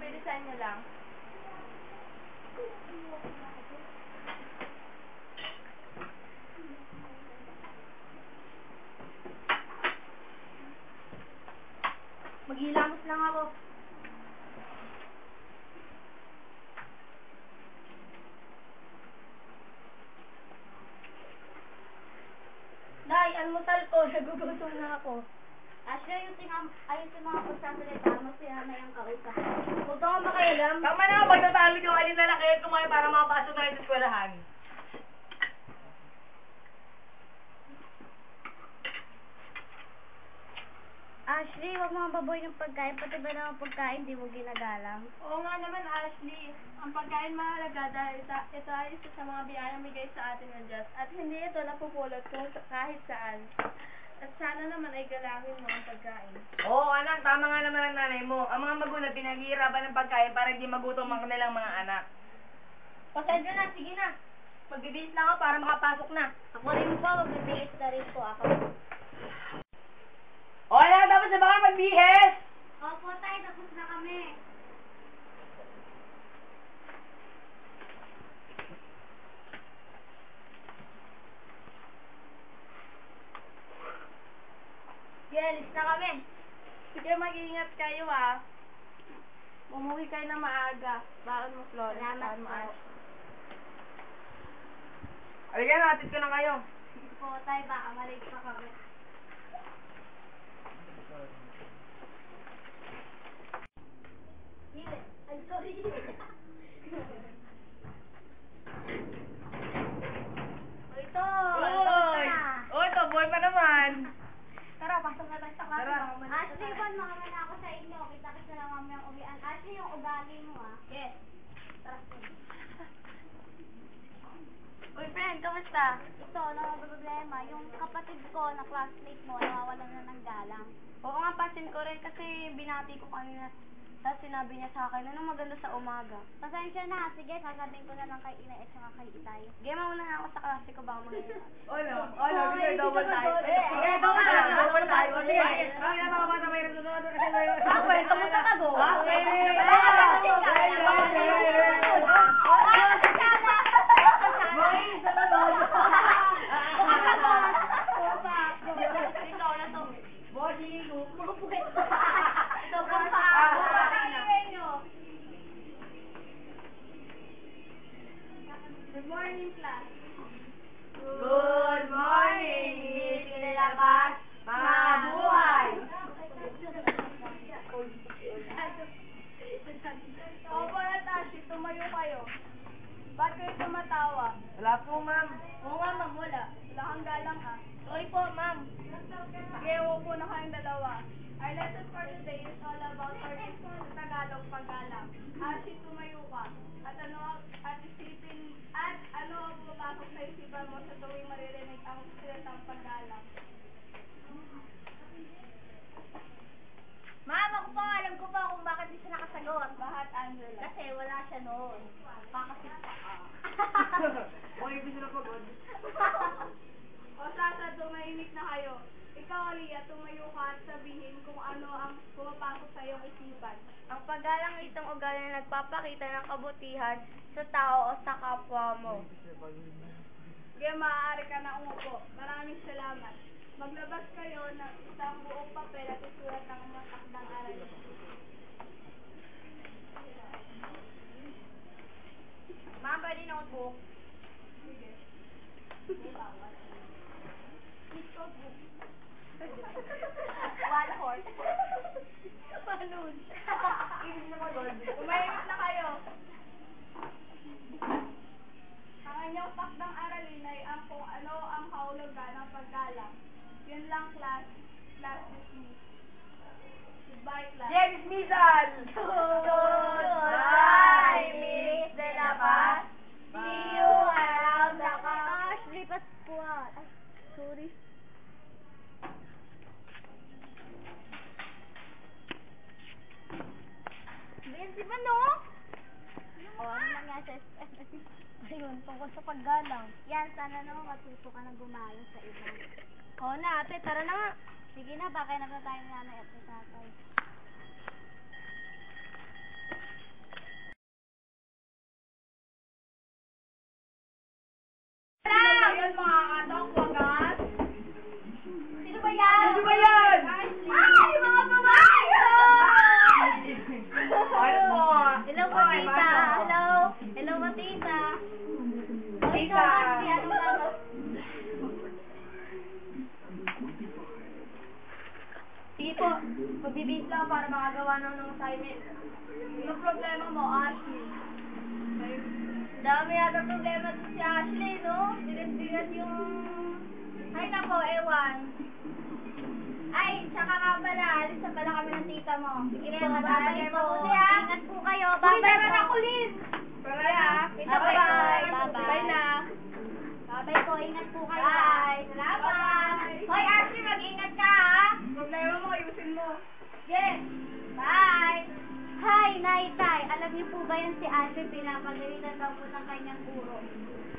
bilisan nyo lang. Maghilamos lang ako. Day, almusal ko. Nagugutom na ako. Ashley, ayusin mga pagsasalita mo, sila na yung kausap. Huwag ka makialam. Tama na, magtatalo nyo kayo na lang kayo kumain para makapasok na kayo sa eskwelahan. Ashley, wag mo baboy ng pagkain, pati ba naman pagkain, di mo ginagalang? Oo nga naman, Ashley. Ang pagkain mahalaga dahil ito ay isa sa mga biyayang bigay sa atin ng Diyos. At hindi ito napupulot kahit saan. At sana naman ay galangin mo ang pagkain. Oo, anak, tama nga naman ang nanay mo. Ang mga magulang pinaghihirapan ng pagkain para hindi magutom ang kanilang mga anak. Pasensya na, sige na. Magbibihis lang ako para makapasok na. Ako rin po, magbibigis na rin po ako. O, anak, tapos na ba kayo magbihis? Opo, tayo, tapos na kami. Alis na kami. Sige, mag-iingat kayo ah. Umuwi kayo na maaga. Baon mo, Flores. Salamat Baon mo, po. Ash. Halika na, atid ko na kayo. Sige po, tayo, baka malate pa kami. Ay, sorry. O ito. Oy! Oy, ito, boy pa naman. Tara, pasok na tayo sa klase. Tara. Baka malito Ashley, tayo. bon, makamana ako sa inyo. Kita-kita na mamayang uwian. Ashley, yung ugali mo ah. Yes. Tara. Uy, friend, kamusta? Ito, ano ang problema? Yung kapatid ko na classmate mo, nawawalan na ng galang. Oo nga, pansin ko rin kasi binati ko kanina. Tapos sinabi niya sa akin, ano maganda sa umaga. Pasensya na, sige, sasabihin ko na lang kay Inay at saka kay Itay. Sige, mauna na ako sa klase ko baka mangyayari. Sige, double tayo. Sige, double tayo. Double tayo. Sige, Sige. Ay, na mga bata may nagsusunod kasi may... Ako, kamusta ka go? Good morning, class. Good morning, Miss Kinilabas. Mabuhay! Opo na, Tashi, tumayo kayo. Ba't kayo tumatawa? Wala po, ma'am. Oo nga, ma'am, wala. Wala kang galang ha. Sorry po, ma'am. Sige, huwag po na kayong dalawa. Our lesson for today is all about our Tagalog paggalang. Ashi, tumayo ka. At ano ang pumapasok sa isipan mo sa tuwing maririnig ang salitang paggalang? Ma'am, ako po, alam ko po kung bakit di siya nakasagot. Bahat, Angela. Kasi wala siya noon. Pakasit pa ka. Boy, gusto na pagod. O Sasa, tumahimik na kayo. Ikaw, Aliyah, tumayo ka at sabihin kung ano ang pumapasok sa iyong isipan. Ang paggalang ay isang ugali na nagpapakita ng kabutihan sa tao o sa kapwa mo. Sige, maaari ka na umupo. Maraming salamat. Maglabas kayo ng isang buong papel at isulat ng mga takdang aral. Ma'am, pwede notebook. Sige. One horse. Balloon. Ibig na pagod. Umahimik na kayo. Ang inyong takdang aralin ay ang kung ano ang kahulugan ng paggalang. Yun lang, class. Class dismissed. Goodbye, class. Yeah, dismissal! Goodbye, Miss De La Paz. See you around the Ashley, Pascual. Ay, sorry. Benzi ba, no? O, ano nangyari sa SM? Ayun, tungkol sa paggalang. Yan, sana naman matuto ka ng gumalang sa iba. Oo na, ate, tara na nga. Sige na, baka na tayo nanay at tatay. Hello po, Okay, tita. pasok. Hello. Hello po, tita. Tita. Ashley, anong gagawin? Sige po, magbibihis lang para makagawa ng assignment. Yung problema mo, Ashley. Dami yata problema si Ashley, no? Bigat-bigat yung... Ay, nako, ewan. Ay, tsaka nga pala, alis na pala kami ng tita mo. Sige po, babay po. Ingat po kayo. Uy, Bye-bye tara na, po. kulit! Tara. Bye-bye. Bye-bye. Bye na. Bye-bye po. Ingat po kayo. Bye. Salamat. Hoy, Ashley, mag-ingat ka, ha? Problema mo, ayusin mo. Yes. Bye. Hi, Naitay. Alam niyo po ba yan si Ashley? Pinapagalitan daw po ng kanyang guro.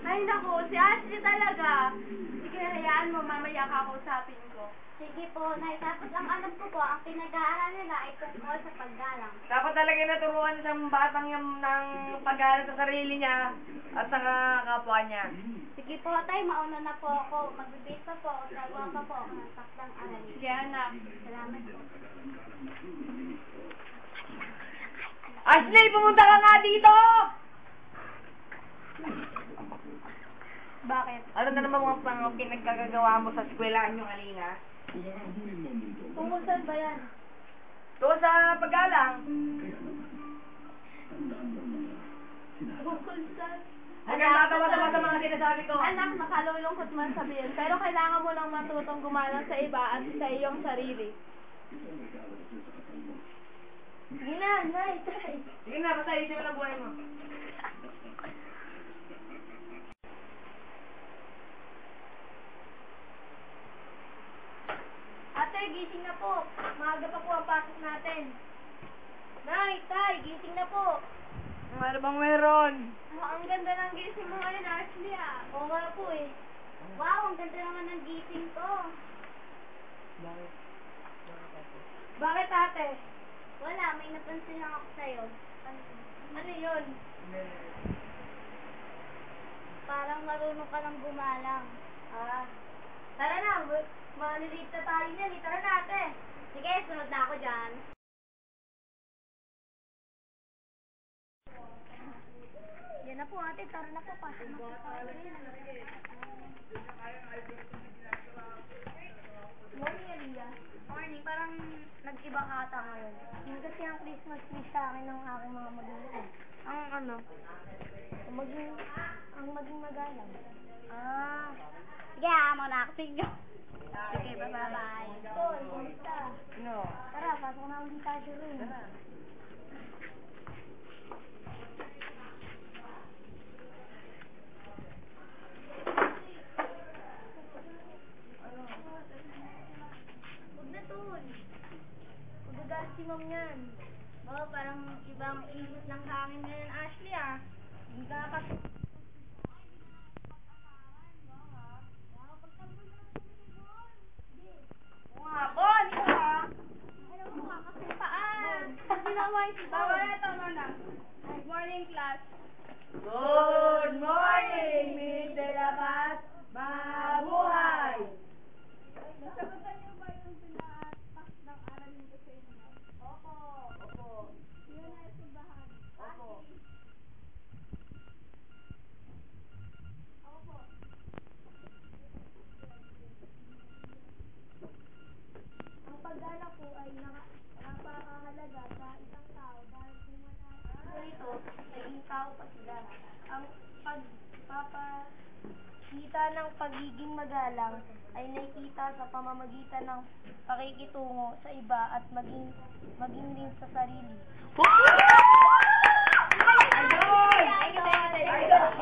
Ay, naku, si Ashley talaga. Sige, hayaan mo, mamaya kakausapin ko. Sige po, Nay. Tapos ang alam ko po, ang pinag-aaral nila ay tungkol sa paggalang. Dapat talaga naturuan ng batang yan ng pag-aaral sa sarili niya at sa kapwa niya. Sige po, Tay. Mauna na po ako. Magbibis pa po ako. Gagawa pa po ako ng saktang aral. Sige, anak. Salamat po. Ashley, pumunta ka nga dito! Bakit? Ano na naman mga pinagkagagawa mo sa eskwelahan yung kanina? Tungkol saan ba yan? Doon sa paggalang. Tungkol saan? Huwag kang tatawa-tawa sa mga sinasabi ko. Anak, nakalulungkot man sabihin, pero kailangan mo lang matutong gumalang sa iba at sa iyong sarili. Sige na, Nay, Tay. Sige na, basta isip mo ng buhay mo. Ate, gising na po. Maaga pa po ang pasok natin. Nay, Tay, gising na po. Ano bang meron? Ang ganda ng gising mo ngayon, Ashley, ah. Oo nga po eh. Wow, ang ganda naman ng gising ko. Bakit, ate? Wala, may napansin lang ako sa'yo. Ano yun? Parang marunong ka ng gumalang. Ah. Tara na, malilate na tayo niyan. Tara na, ate. Sige, sunod na ako dyan. Yan na po, ate. Tara na po. Pasok na po tayo. Morning, Aliyah. Morning, parang nag-iba ka ata ngayon. Hindi kasi ang Christmas wish sa akin ng aking mga magulang. Ang ano? Ang maging magalang. Ah. Sige, mo na ako sa inyo. Sige, bye-bye. Tol, kumusta? No. Tara, pasok na ulit tayo sa room. Huwag na, Tol. Magagalit si Ma'am yan. Oh, parang ibang ihot ng hangin ngayon, Ashley, ah. Hindi ka kasi... Bon, ito ah. Alam mo, kakasipaan. Tama na, tama na. Good morning, class. Good morning, Miss De La Paz. Mabuhay! Nasagutan niyo ba yung pinatak ng aralin ko sa inyo? Opo, opo. Yun na yung simbahan. Opo. Opo. Ang paggala po ay napakahalaga sa isang tao dahil kung wala Ito, naging tao pa sila. Ang pagpapakita ng pagiging magalang ay nakikita sa pamamagitan ng pakikitungo sa iba at maging din sa sarili. Idol! Idol! Idol!